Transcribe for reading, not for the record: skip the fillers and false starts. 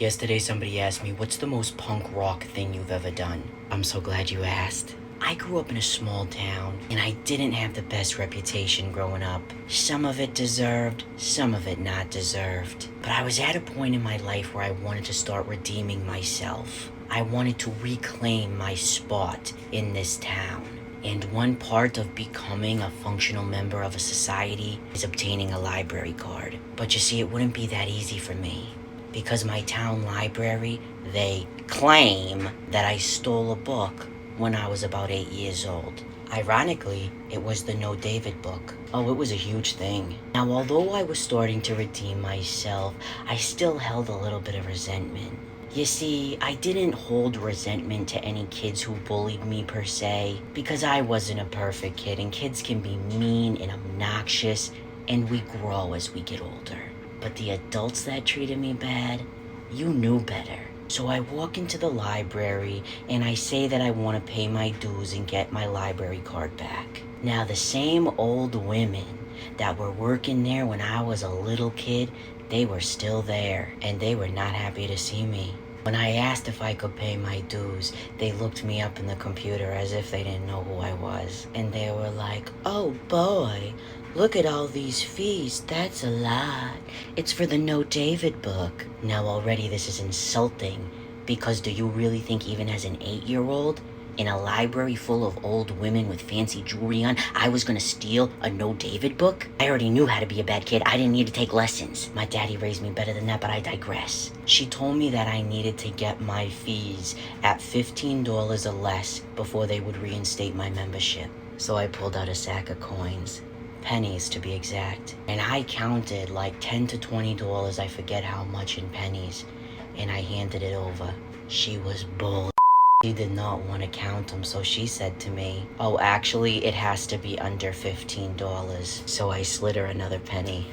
Yesterday somebody asked me, what's the most punk rock thing you've ever done? I'm so glad you asked. I grew up in a small town, and I didn't have the best reputation growing up. Some of it deserved, some of it not deserved. But I was at a point in my life where I wanted to start redeeming myself. I wanted to reclaim my spot in this town. And one part of becoming a functional member of a society is obtaining a library card. But you see, it wouldn't be that easy for me. Because my town library, they claim that I stole a book when I was about 8 years old. Ironically, it was the No David book. Oh, it was a huge thing. Now, although I was starting to redeem myself, I still held a little bit of resentment. You see, I didn't hold resentment to any kids who bullied me per se, because I wasn't a perfect kid, and kids can be mean and obnoxious, and we grow as we get older. But the adults that treated me bad, you knew better. So I walk into the library and I say that I want to pay my dues and get my library card back. Now the same old women that were working there when I was a little kid, they were still there and they were not happy to see me. When I asked if I could pay my dues, they looked me up in the computer as if they didn't know who I was. And they were like, "Oh boy, look at all these fees, that's a lot. It's for the No David book." Now already this is insulting, because do you really think even as an 8-year-old, in a library full of old women with fancy jewelry on, I was gonna steal a No David book? I already knew how to be a bad kid. I didn't need to take lessons. My daddy raised me better than that, but I digress. She told me that I needed to get my fees at $15 or less before they would reinstate my membership. So I pulled out a sack of coins. Pennies, to be exact. And I counted like $10 to $20, I forget how much in pennies, and I handed it over. She was bull. She did not want to count them, so she said to me, "Oh, actually, it has to be under $15. So I slid her another penny.